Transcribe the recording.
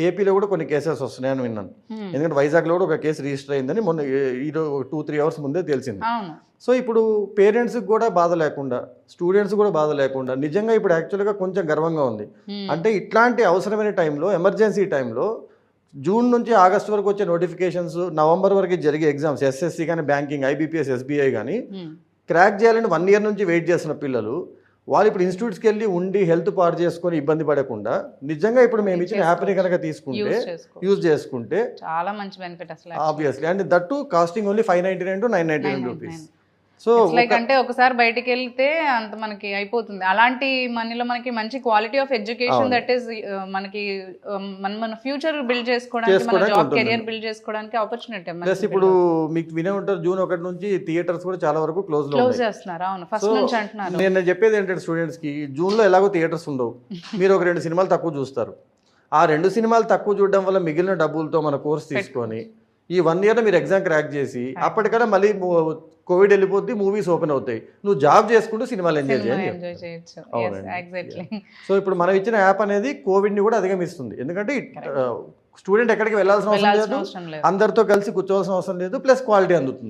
ఏపీలో కూడా కొన్ని కేసెస్ వస్తున్నాయని విన్నాను. ఎందుకంటే వైజాగ్లో కూడా ఒక కేసు రిజిస్టర్ అయిందని మొన్న ఈరోజు 2-3 అవర్స్ ముందే తెలిసింది. సో ఇప్పుడు పేరెంట్స్కి కూడా బాధ లేకుండా, స్టూడెంట్స్ కూడా బాధ లేకుండా నిజంగా ఇప్పుడు యాక్చువల్గా కొంచెం గర్వంగా ఉంది. అంటే ఇట్లాంటి అవసరమైన టైంలో, ఎమర్జెన్సీ టైంలో జూన్ నుంచి ఆగస్ట్ వరకు వచ్చే నోటిఫికేషన్స్, నవంబర్ వరకు జరిగే ఎగ్జామ్స్, ఎస్ఎస్సి కానీ, బ్యాంకింగ్, ఐబీపీఎస్, ఎస్బీఐ కానీ క్రాక్ చేయాలని 1 year నుంచి వెయిట్ చేస్తున్న పిల్లలు వాళ్ళు ఇప్పుడు ఇన్స్టిట్యూట్స్కి వెళ్ళి ఉండి హెల్త్ పాడు చేసుకొని ఇబ్బంది పడకుండా నిజంగా ఇప్పుడు మేము ఇచ్చిన యాప్ని కనుక తీసుకుంటే, యూజ్ చేసుకుంటే చాలా మంచి బెనిఫిట్ అసలు obviously. And that costing only 599 to 999 rupees. So like అంటే ఒకసారి బయటికి వెళ్తే అంత మనకి అయిపోతుంది. అలాంటి మనీలో మనకి మంచి quality of education that is మనకి మన ఫ్యూచర్ బిల్డ్ చేసుకోవడానికి, మన జాబ్ కెరియర్ బిల్డ్ చేసుకోవడానికి ఆపర్చునిటీ. ప్లస్ ఇప్పుడు మీకు వినే ఉంటారు జూన్ 1 నుంచి థియేటర్స్ కూడా చాలా వరకు క్లోజ్ చేస్తున్నారు. అవును, ఫస్ట్ నుంచి అంటున్నారు. నేను చెప్పేది ఏంటంటే స్టూడెంట్స్ కి జూన్లో ఎలాగో థియేటర్స్ ఉండవు, మీరు ఒక 2 సినిమాలు తక్కువ చూస్తారు. ఆ 2 సినిమాలు తక్కువ చూడడం వల్ల మిగిలిన డబ్బులతో మన కోర్స్ తీసుకొని ఈ 1 year మీరు ఎగ్జామ్ క్రాక్ చేసి అప్పటికల్లా మళ్ళీ కోవిడ్ వెళ్ళిపోద్ది, మూవీస్ ఓపెన్ అవుతాయి, నువ్వు జాబ్ చేసుకుంటూ సినిమాలు ఎంజాయ్ చేయొచ్చు. సో ఇప్పుడు మనం ఇచ్చిన యాప్ అనేది కోవిడ్ని కూడా అధిగమిస్తుంది. ఎందుకంటే స్టూడెంట్ ఎక్కడికి వెళ్ళాల్సిన అవసరం లేదు, అందరితో కలిసి కూర్చోవాల్సిన అవసరం లేదు, ప్లస్ క్వాలిటీ అందుతుంది.